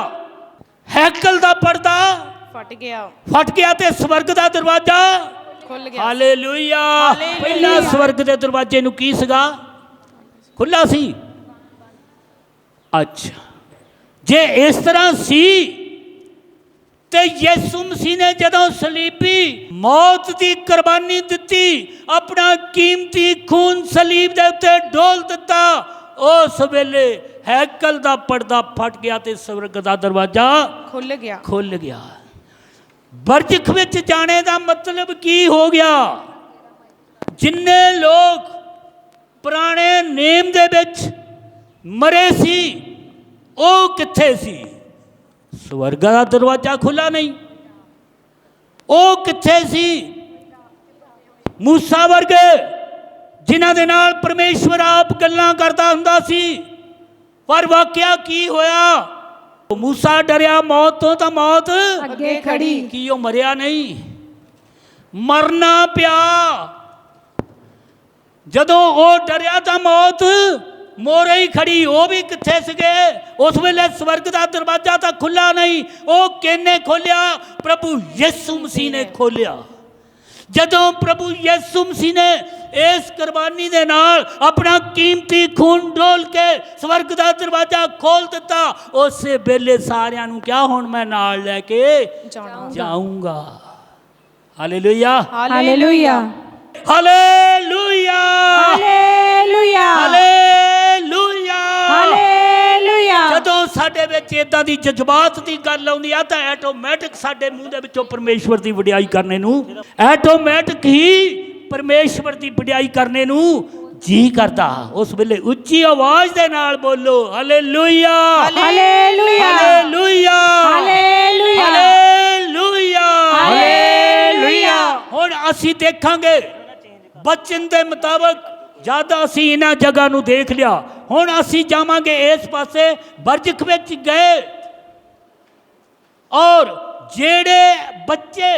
ਹੈਕਲ ਦਾ ਪਰਦਾ ਫਟ ਗਿਆ ਤੇ ਸਵਰਗ ਦਾ ਦਰਵਾਜ਼ਾ ਖੁੱਲ ਗਿਆ। ਹਾਲੇਲੂਇਆ। ਪਹਿਲਾਂ ਸਵਰਗ ਦੇ ਦਰਵਾਜ਼ੇ ਨੂੰ ਕੀ ਸੀਗਾ? ਖੁੱਲਾ ਸੀ। ਅੱਛਾ, ਜੇ ਇਸ ਤਰ੍ਹਾਂ ਸੀ ਤੇ ਯਿਸੂ ਮਸੀਹ ਨੇ ਜਦੋਂ ਸਲੀਬੀ ਮੌਤ ਦੀ ਕੁਰਬਾਨੀ ਦਿੱਤੀ, ਆਪਣਾ ਕੀਮਤੀ ਖੂਨ ਸਲੀਬ ਦੇ ਉੱਤੇ ਡੋਲ ਦਿੱਤਾ, ਉਸ ਵੇਲੇ ਹੈਕਲ ਦਾ ਪਰਦਾ ਫਟ ਗਿਆ ਤੇ ਸਵਰਗ ਦਾ ਦਰਵਾਜ਼ਾ ਖੁੱਲ ਗਿਆ। ਬਰਜਖ ਵਿੱਚ ਜਾਣੇ ਦਾ ਮਤਲਬ ਕੀ ਹੋ ਗਿਆ? ਜਿੰਨੇ ਲੋਕ ਪੁਰਾਣੇ ਨੇਮ ਦੇ ਵਿੱਚ ਮਰੇ ਸੀ ਉਹ ਕਿੱਥੇ ਸੀ? ਸਵਰਗ ਦਾ ਦਰਵਾਜ਼ਾ ਖੁੱਲਾ ਨਹੀਂ। ਉਹ ਕਿੱਥੇ ਸੀ? ਮੂਸਾ ਵਰਗੇ ਜਿਨ੍ਹਾਂ ਦੇ ਨਾਲ ਪਰਮੇਸ਼ਵਰ ਆਪ ਗੱਲਾਂ ਕਰਦਾ ਹੁੰਦਾ ਸੀ, ਪਰ ਵਾਕਿਆ ਕੀ ਹੋਇਆ? ਮੂਸਾ ਡਰਿਆ ਮੌਤ ਤੋਂ ਤਾਂ ਮੌਤ ਅੱਗੇ ਖੜੀ। ਕੀ ਉਹ ਮਰਿਆ ਨਹੀਂ? ਮਰਨਾ ਪਿਆ। ਜਦੋਂ ਉਹ ਡਰਿਆ ਤਾਂ ਮੌਤ ਮੋਰੇ ਹੀ ਖੜੀ। ਉਹ ਵੀ ਕਿੱਥੇ ਸੀਗੇ ਉਸ ਵੇਲੇ? ਸਵਰਗ ਦਾ ਦਰਵਾਜ਼ਾ ਤਾਂ ਖੁੱਲਾ ਨਹੀਂ। ਉਹ ਕਿਹਨੇ ਖੋਲਿਆ? ਪ੍ਰਭੂ ਯਿਸੂ ਮਸੀਹ ਨੇ ਖੋਲਿਆ। ਜਦੋਂ ਪ੍ਰਭੂ ਯਿਸੂ ਮਸੀਹ ਨੇ ਇਸ ਕੁਰਬਾਨੀ ਦੇ ਨਾਲ ਆਪਣਾ ਕੀਮਤੀ ਖੂਨ ਡੋਲ ਕੇ ਸਵਰਗ ਦਾ ਦਰਵਾਜ਼ਾ ਖੋਲ ਦਿੱਤਾ। ਉਸੇ ਵੇਲੇ ਸਾਰਿਆਂ ਨੂੰ ਕਿਹਾ ਹੁਣ ਮੈਂ ਨਾਲ ਲੈ ਕੇ ਜਾਊਂਗਾ। Hallelujah, hallelujah hallelujah, hallelujah hallelujah. Hallelujah ਜਦੋਂ ਸਾਡੇ ਵਿੱਚ ਇਦਾਂ ਦੀ ਜਜ਼ਬਾਤ ਦੀ ਗੱਲ ਆਉਂਦੀ ਆ ਤਾਂ ਆਟੋਮੈਟਿਕ ਸਾਡੇ ਮੂੰਹ ਦੇ ਵਿੱਚੋਂ ਪਰਮੇਸ਼ਵਰ ਦੀ ਵਡਿਆਈ ਕਰਨੇ ਨੂੰ ਆਟੋਮੈਟਿਕ ਹੀ ਪਰਮੇਸ਼ਵਰ ਦੀ ਵਡਿਆਈ ਕਰਨੇ ਨੂੰ ਜੀ ਕਰਦਾ। ਉਸ ਵੇਲੇ ਉੱਚੀ ਆਵਾਜ਼ ਦੇ ਨਾਲ ਬੋਲੋ hallelujah, hallelujah hallelujah, hallelujah hallelujah, hallelujah. ਹੁਣ ਅਸੀਂ ਦੇਖਾਂਗੇ ਬਚਨ ਦੇ ਮੁਤਾਬਕ ਜਦ ਅਸੀਂ ਇਹਨਾਂ ਜਗ੍ਹਾ ਨੂੰ ਦੇਖ ਲਿਆ, ਹੁਣ ਅਸੀਂ ਜਾਵਾਂਗੇ ਇਸ ਪਾਸੇ ਬਰਜਖ ਵਿੱਚ ਗਏ ਔਰ ਜਿਹੜੇ ਬੱਚੇ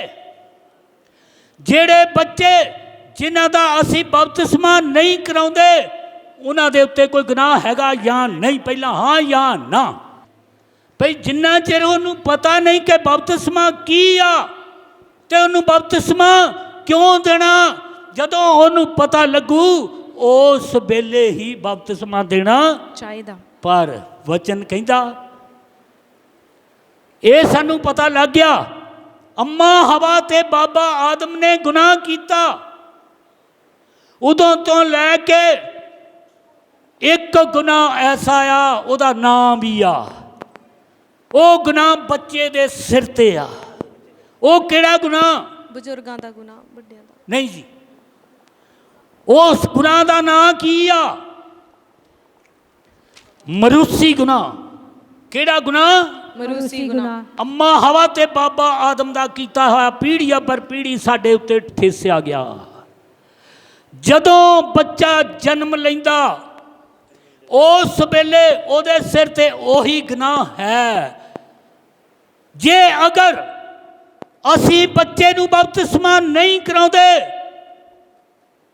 ਜਿਨ੍ਹਾਂ ਦਾ ਅਸੀਂ ਬਪਤਿਸਮਾ ਨਹੀਂ ਕਰਾਉਂਦੇ ਉਹਨਾਂ ਦੇ ਉੱਤੇ ਕੋਈ ਗੁਨਾਹ ਹੈਗਾ ਜਾਂ ਨਹੀਂ? ਪਹਿਲਾਂ ਹਾਂ ਜਾਂ ਨਾ। ਭਈ ਜਿੰਨਾ ਚਿਰ ਉਹਨੂੰ ਪਤਾ ਨਹੀਂ ਕਿ ਬਪਤਿਸਮਾ ਕੀ ਆ ਤੇ ਉਹਨੂੰ ਬਪਤਿਸਮਾ ਕਿਉਂ ਦੇਣਾ, ਜਦੋਂ ਉਹਨੂੰ ਪਤਾ ਲੱਗੂ ਉਸ ਵੇਲੇ ਹੀ ਬਪਤਿਸਮਾ ਦੇਣਾ ਚਾਹੀਦਾ। ਪਰ ਵਚਨ ਕਹਿੰਦਾ ਇਹ ਸਾਨੂੰ ਪਤਾ ਲੱਗ ਗਿਆ, ਅੰਮਾ ਹਵਾ ਤੇ ਬਾਬਾ ਆਦਮ ਨੇ ਗੁਨਾਹ ਕੀਤਾ, ਉਦੋਂ ਤੋਂ ਲੈ ਕੇ ਇੱਕ ਗੁਨਾਹ ਐਸਾ ਆ ਉਹਦਾ ਨਾਮ ਵੀ ਆ, ਉਹ ਗੁਨਾਹ ਬੱਚੇ ਦੇ ਸਿਰ ਤੇ ਆ। ਉਹ ਕਿਹੜਾ ਗੁਨਾਹ? ਬਜ਼ੁਰਗਾਂ ਦਾ ਗੁਨਾਹ, ਵੱਡਿਆਂ ਦਾ ਨਹੀਂ ਜੀ, ਉਸ ਗੁਨਾਹ ਦਾ ਨਾਂ ਕੀ ਆ? ਮਰੂਸੀ ਗੁਨਾਹ। ਕਿਹੜਾ ਗੁਨਾਹ? ਮਰੂਸੀ ਗੁਨਾਹ। ਅੰਮਾ ਹਵਾ ਤੇ ਬਾਬਾ ਆਦਮ ਦਾ ਕੀਤਾ ਹੋਇਆ ਪੀੜ੍ਹੀਆਂ ਪਰ ਪੀੜ੍ਹੀ ਸਾਡੇ ਉੱਤੇ ਠੇਸਿਆ ਗਿਆ। ਜਦੋਂ ਬੱਚਾ ਜਨਮ ਲੈਂਦਾ ਉਸ ਵੇਲੇ ਉਹਦੇ ਸਿਰ ਤੇ ਉਹੀ ਗੁਨਾਹ ਹੈ। ਜੇ ਅਗਰ ਅਸੀਂ ਬੱਚੇ ਨੂੰ ਬਪਤਿਸਮਾ ਨਹੀਂ ਕਰਾਉਂਦੇ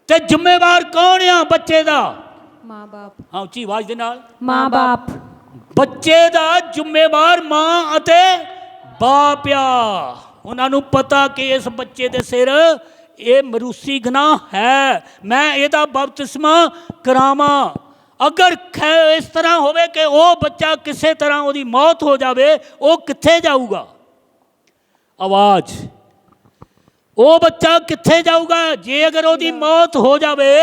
ਤੇ ਜ਼ਿੰਮੇਵਾਰ ਕੌਣ ਆ ਬੱਚੇ ਦਾ? माँ बाप ਹਾਂ ਉੱਚੀ ਆਵਾਜ਼ ਦੇ ਨਾਲ। माँ बाप ਬੱਚੇ ਦਾ ਜ਼ਿੰਮੇਵਾਰ ਮਾਂ ਅਤੇ ਬਾਪ ਆ। ਉਹਨਾਂ ਨੂੰ ਪਤਾ ਕਿ ਇਸ ਬੱਚੇ ਦੇ ਸਿਰ ਇਹ ਮਰੂਸੀ ਗੁਨਾਹ ਹੈ, ਮੈਂ ਇਹਦਾ ਬਪਤਿਸਮਾ ਕਰਾਵਾਂ। ਅਗਰ ਇਸ ਤਰ੍ਹਾਂ ਹੋਵੇ ਕਿ ਉਹ ਬੱਚਾ ਕਿਸੇ ਤਰ੍ਹਾਂ ਉਹਦੀ ਮੌਤ ਹੋ ਜਾਵੇ, ਉਹ ਕਿੱਥੇ ਜਾਊਗਾ? ਆਵਾਜ਼, ਉਹ ਬੱਚਾ ਕਿੱਥੇ ਜਾਊਗਾ? ਜੇ ਅਗਰ ਉਹਦੀ ਮੌਤ ਹੋ ਜਾਵੇ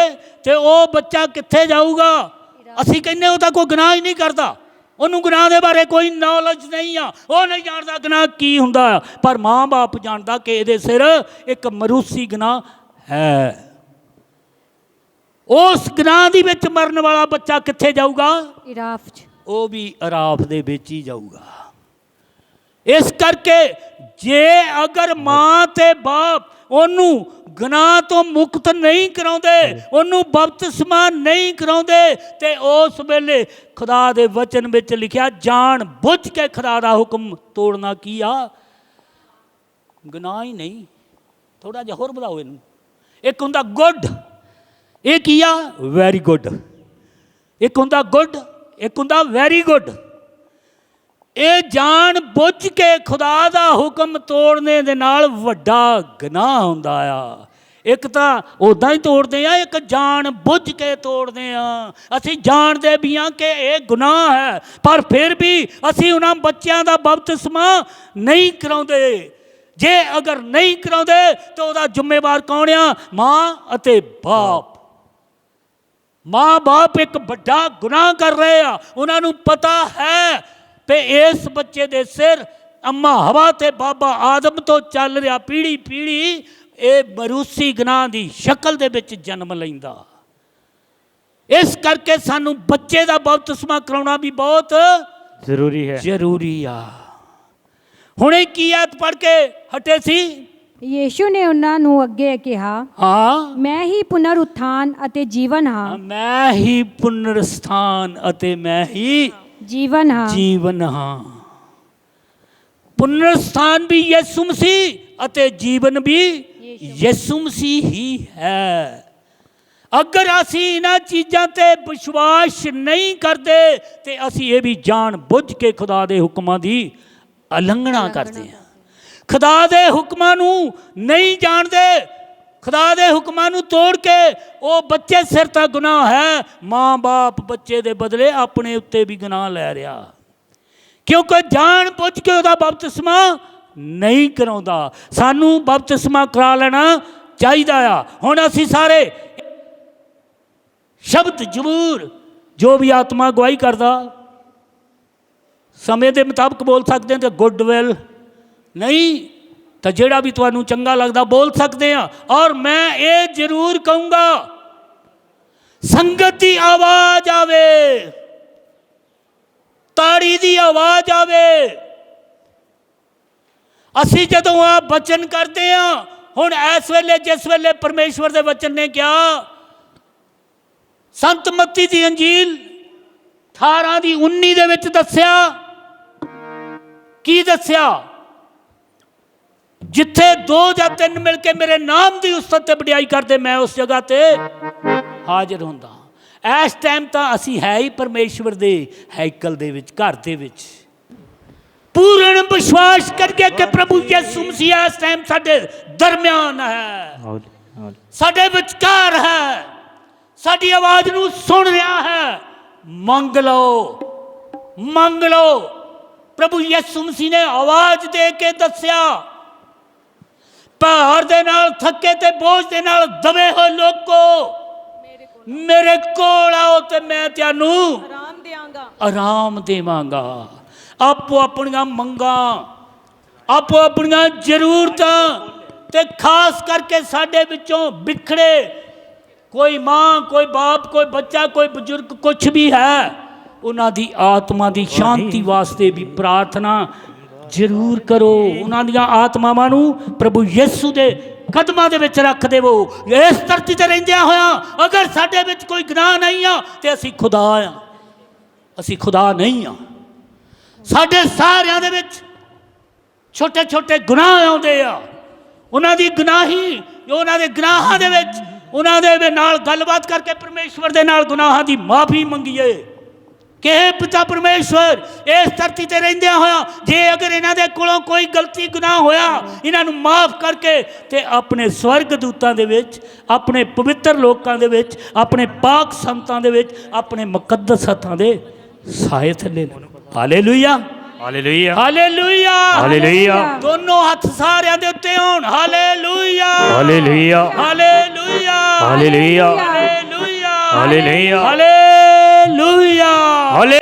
ਤੇ ਉਹ ਬੱਚਾ ਕਿੱਥੇ ਜਾਊਗਾ? ਅਸੀਂ ਕਹਿੰਦੇ ਉਹ ਤਾਂ ਕੋਈ ਗੁਨਾਹ ਹੀ ਨਹੀਂ ਕਰਦਾ, ਉਹਨੂੰ ਗੁਨਾਹ ਦੇ ਬਾਰੇ ਕੋਈ ਨੌਲੇਜ ਨਹੀਂ ਆ, ਉਹ ਨਹੀਂ ਜਾਣਦਾ ਗੁਨਾਹ ਕੀ ਹੁੰਦਾ। ਪਰ ਮਾਂ ਬਾਪ ਜਾਣਦਾ ਕਿ ਇਹਦੇ ਸਿਰ ਇੱਕ ਮਰੂਸੀ ਗੁਨਾਹ ਹੈ। ਉਸ ਗੁਨਾਹ ਦੇ ਵਿੱਚ ਮਰਨ ਵਾਲਾ ਬੱਚਾ ਕਿੱਥੇ ਜਾਊਗਾ? इराफ च ਉਹ ਵੀ ਅਰਾਫ ਦੇ ਵਿੱਚ ਹੀ ਜਾਊਗਾ। ਇਸ ਕਰਕੇ ਜੇ ਅਗਰ ਮਾਂ ਤੇ ਬਾਪ ਉਹਨੂੰ ਗੁਨਾਹ ਤੋਂ ਮੁਕਤ ਨਹੀਂ ਕਰਾਉਂਦੇ, ਉਹਨੂੰ ਬਪਤਿਸਮਾ ਨਹੀਂ ਕਰਾਉਂਦੇ, ਤੇ ਉਸ ਵੇਲੇ ਖੁਦਾ ਦੇ ਵਚਨ ਵਿੱਚ ਲਿਖਿਆ ਜਾਣ ਬੁੱਝ ਕੇ ਖੁਦਾ ਦਾ ਹੁਕਮ ਤੋੜਨਾ ਕੀ ਆ? ਗੁਨਾਹ ਹੀ ਨਹੀਂ। ਥੋੜਾ ਜਿਹਾ ਹੋਰ ਵਧਾਓ ਇਹਨੂੰ। ਇੱਕ ਹੁੰਦਾ ਗੁੱਡ, ਇਹ ਕੀ ਆ? Very good. ਇੱਕ ਹੁੰਦਾ ਗੁੱਡ, ਇੱਕ ਹੁੰਦਾ ਵੈਰੀ ਗੁੱਡ। ਇਹ ਜਾਣ ਬੁੱਝ ਕੇ ਖੁਦਾ ਦਾ ਹੁਕਮ ਤੋੜਨੇ ਦੇ ਨਾਲ ਵੱਡਾ ਗੁਨਾਹ ਹੁੰਦਾ ਆ। ਇੱਕ ਤਾਂ ਉੱਦਾਂ ਹੀ ਤੋੜਦੇ ਆ, ਇੱਕ ਜਾਣ ਬੁੱਝ ਕੇ ਤੋੜਦੇ ਆ। ਅਸੀਂ ਜਾਣਦੇ ਵੀ ਹਾਂ ਕਿ ਇਹ ਗੁਨਾਹ ਹੈ, ਪਰ ਫਿਰ ਵੀ ਅਸੀਂ ਉਹਨਾਂ ਬੱਚਿਆਂ ਦਾ ਬਪਤਿਸਮਾ ਨਹੀਂ ਕਰਾਉਂਦੇ। ਜੇ ਅਗਰ ਨਹੀਂ ਕਰਾਉਂਦੇ ਤਾਂ ਉਹਦਾ ਜ਼ਿੰਮੇਵਾਰ ਕੌਣ ਆ? ਮਾਂ ਅਤੇ ਬਾਪ। ਮਾਂ ਬਾਪ ਇੱਕ ਵੱਡਾ ਗੁਨਾਹ ਕਰ ਰਹੇ ਆ। ਉਹਨਾਂ ਨੂੰ ਪਤਾ ਹੈ ਤੇ ਇਸ ਬੱਚੇ ਦੇ ਸਿਰ ਅੰਮਾ ਹਵਾ ਤੇ ਬਾਬਾ ਆਦਮ ਤੋਂ ਚੱਲ ਰਿਹਾ ਪੀੜ੍ਹੀ ਪੀੜ੍ਹੀ ਇਹ ਮਰੂਸੀ ਗੁਨਾਹ ਦੀ ਸ਼ਕਲ ਦੇ ਵਿੱਚ ਜਨਮ ਲੈਂਦਾ। ਇਸ ਕਰਕੇ ਸਾਨੂੰ ਬੱਚੇ ਦਾ ਬਪਤਿਸਮਾ ਕਰਾਉਣਾ ਵੀ ਬਹੁਤ ਜ਼ਰੂਰੀ ਆ। ਹੁਣੇ ਕੀ ਆਇਤ ਪੜ੍ਹ ਕੇ ਹਟੇ ਸੀ? ਯੀਸ਼ੂ ਨੇ ਉਹਨਾਂ ਨੂੰ ਅੱਗੇ ਕਿਹਾ, ਹਾਂ, ਮੈਂ ਹੀ ਪੁਨਰ ਉਥਾਨ ਅਤੇ ਜੀਵਨ ਹਾਂ। ਮੈਂ ਹੀ ਪੁਨਰ ਸਥਾਨ ਅਤੇ ਮੈਂ ਹੀ ਜੀਵਨ ਹਾਂ। ਜੀਵਨ ਹਾਂ। ਪੁਨਰ ਸਥਾਨ ਵੀ ਯਿਸੂ ਮਸੀਹ ਅਤੇ ਜੀਵਨ ਵੀ ਯਿਸੂ ਮਸੀਹ ਹੀ ਹੈ। ਅਗਰ ਅਸੀਂ ਇਹਨਾਂ ਚੀਜ਼ਾਂ ਤੇ ਵਿਸ਼ਵਾਸ ਨਹੀਂ ਕਰਦੇ ਤੇ ਅਸੀਂ ਇਹ ਵੀ ਜਾਣ ਬੁੱਝ ਕੇ ਖੁਦਾ ਦੇ ਹੁਕਮਾਂ ਦੀ ਉਲੰਘਣਾ ਕਰਦੇ ਹਾਂ। ਖੁਦਾ ਦੇ ਹੁਕਮਾਂ ਨੂੰ ਨਹੀਂ ਜਾਣਦੇ ਖੁਦਾ ਦੇ ਹੁਕਮਾਂ ਨੂੰ ਤੋੜ ਕੇ ਉਹ ਬੱਚੇ ਸਿਰ ਤਾਂ ਗੁਨਾਹ ਹੈ, ਮਾਂ-ਬਾਪ ਬੱਚੇ ਦੇ ਬਦਲੇ ਆਪਣੇ ਉੱਤੇ ਵੀ ਗੁਨਾਹ ਲੈ ਰਿਹਾ, ਕਿਉਂਕਿ ਜਾਣ ਬੁੱਝ ਕੇ ਉਹਦਾ ਬਪਤਿਸਮਾ ਨਹੀਂ ਕਰਾਉਂਦਾ। ਸਾਨੂੰ ਬਪਤਿਸਮਾ ਕਰਾ ਲੈਣਾ ਚਾਹੀਦਾ ਆ। ਹੁਣ ਅਸੀਂ ਸਾਰੇ ਸ਼ਬਦ ਜ਼ਬੂਰ ਜੋ ਵੀ ਆਤਮਾ ਗਵਾਹੀ ਕਰਦਾ ਸਮੇਂ ਦੇ ਮੁਤਾਬਕ ਬੋਲ ਸਕਦੇ ਹਾਂ, ਤੇ ਗੁੱਡਵਿਲ ਨਹੀਂ ਤਾਂ ਜਿਹੜਾ ਵੀ ਤੁਹਾਨੂੰ ਚੰਗਾ ਲੱਗਦਾ ਬੋਲ ਸਕਦੇ ਆ। ਔਰ ਮੈਂ ਇਹ ਜ਼ਰੂਰ ਕਹੂੰਗਾ, ਸੰਗਤ ਦੀ ਆਵਾਜ਼ ਆਵੇ, ਤਾੜੀ ਦੀ ਆਵਾਜ਼ ਆਵੇ। ਅਸੀਂ ਜਦੋਂ ਆ ਬਚਨ ਕਰਦੇ ਆ, ਹੁਣ ਇਸ ਵੇਲੇ ਜਿਸ ਵੇਲੇ ਪਰਮੇਸ਼ਵਰ ਦੇ ਵਚਨ ਨੇ ਕਿਹਾ, ਸੰਤ ਮੱਤੀ ਦੀ ਅੰਜੀਲ 18:19 ਦੇ ਵਿੱਚ ਦੱਸਿਆ, ਕੀ ਦੱਸਿਆ? ਜਿੱਥੇ 2 ਜਾਂ 3 ਮਿਲ ਕੇ ਮੇਰੇ ਨਾਮ ਦੀ ਉਸਤਤ ਤੇ ਵਡਿਆਈ ਕਰਦੇ, ਮੈਂ ਉਸ ਜਗ੍ਹਾ ਤੇ ਹਾਜ਼ਰ ਹੁੰਦਾ। ਇਸ ਟਾਈਮ ਤਾਂ ਅਸੀਂ ਹੈ ਹੀ ਪਰਮੇਸ਼ਵਰ ਦੇ ਹੈਕਲ ਦੇ ਵਿੱਚ, ਘਰ ਦੇ ਵਿੱਚ। ਪੂਰਨ ਵਿਸ਼ਵਾਸ ਕਰਕੇ ਕਿ ਪ੍ਰਭੂ ਯਿਸੂ ਮਸੀਹ ਇਸ ਟਾਈਮ ਸਾਡੇ ਦਰਮਿਆਨ ਹੈ, ਸਾਡੇ ਵਿਚਕਾਰ ਹੈ, ਸਾਡੀ ਆਵਾਜ਼ ਨੂੰ ਸੁਣ ਰਿਹਾ ਹੈ। ਮੰਗ ਲਓ, ਮੰਗ ਲਓ। ਪ੍ਰਭੂ ਯਿਸੂ ਮਸੀਹ ਨੇ ਆਵਾਜ਼ ਦੇ ਕੇ ਦੱਸਿਆ, ਭਾਰ ਦੇ ਨਾਲ ਥੱਕੇ ਤੇ ਬੋਝ ਦੇ ਨਾਲ ਦਬੇ ਹੋਏ ਲੋਕੋ, ਮੇਰੇ ਕੋਲ ਆਓ ਤੇ ਮੈਂ ਤੁਹਾਨੂੰ ਆਰਾਮ ਦਿਆਂਗਾ, ਆਰਾਮ ਦੇਵਾਂਗਾ। ਆਪੋ ਆਪਣੀਆਂ ਮੰਗਾਂ, ਆਪੋ ਆਪਣੀਆਂ ਜ਼ਰੂਰਤਾਂ, ਤੇ ਖਾਸ ਕਰਕੇ ਸਾਡੇ ਵਿੱਚੋਂ ਵਿਖੜੇ ਕੋਈ ਮਾਂ, ਕੋਈ ਬਾਪ, ਕੋਈ ਬੱਚਾ, ਕੋਈ ਬਜ਼ੁਰਗ, ਕੁਛ ਵੀ ਹੈ, ਉਹਨਾਂ ਦੀ ਆਤਮਾ ਦੀ ਸ਼ਾਂਤੀ ਵਾਸਤੇ ਵੀ ਪ੍ਰਾਰਥਨਾ ਜ਼ਰੂਰ ਕਰੋ। ਉਹਨਾਂ ਦੀਆਂ ਆਤਮਾਵਾਂ ਨੂੰ ਪ੍ਰਭੂ ਯਿਸੂ ਦੇ ਕਦਮਾਂ ਦੇ ਵਿੱਚ ਰੱਖ ਦੇਵੋ। ਇਸ ਧਰਤੀ ਤੇ ਰਹਿੰਦਿਆਂ ਹੋਇਆਂ ਅਗਰ ਸਾਡੇ ਵਿੱਚ ਕੋਈ ਗੁਨਾਹ ਨਹੀਂ ਆ ਤੇ ਅਸੀਂ ਖੁਦਾ ਆ, ਅਸੀਂ ਖੁਦਾ ਨਹੀਂ ਆ। ਸਾਡੇ ਸਾਰਿਆਂ ਦੇ ਵਿੱਚ ਛੋਟੇ ਛੋਟੇ ਗੁਨਾਹ ਆਉਂਦੇ ਆ। ਉਹਨਾਂ ਦੀ ਗੁਨਾਹੀ, ਉਹਨਾਂ ਦੇ ਗੁਨਾਹਾਂ ਦੇ ਵਿੱਚ ਉਹਨਾਂ ਦੇ ਨਾਲ ਗੱਲਬਾਤ ਕਰਕੇ ਪਰਮੇਸ਼ਵਰ ਦੇ ਨਾਲ ਗੁਨਾਹਾਂ ਦੀ ਮਾਫੀ ਮੰਗੀਏ ਕਿ हे ਪਿਤਾ ਪਰਮੇਸ਼ਵਰ, ਇਸ ਧਰਤੀ ਤੇ ਰਹਿੰਦਿਆਂ ਹੋਇਆ ਜੇ ਅਗਰ ਇਹਨਾਂ ਦੇ ਕੋਲੋਂ ਕੋਈ ਗਲਤੀ ਗੁਨਾਹ ਹੋਇਆ, ਇਹਨਾਂ ਨੂੰ ਮਾਫ ਕਰਕੇ ਤੇ ਆਪਣੇ ਸਵਰਗ ਦੂਤਾਂ ਦੇ ਵਿੱਚ, ਆਪਣੇ ਪਵਿੱਤਰ ਲੋਕਾਂ ਦੇ ਵਿੱਚ, ਆਪਣੇ ਪਾਕ ਸੰਤਾਂ ਦੇ ਵਿੱਚ, ਆਪਣੇ ਮੁਕੱਦਸ ਹੱਥਾਂ ਦੇ ਸਾਏ ਥੱਲੇ। Hallelujah, hallelujah, hallelujah, hallelujah. ਦੋਨੋਂ ਹੱਥ ਸਾਰਿਆਂ ਦੇ ਉੱਤੇ ਹੋਣ। Hallelujah, hallelujah, hallelujah, hallelujah, hallelujah, hallelujah, hallelujah. ਹਾਲੇ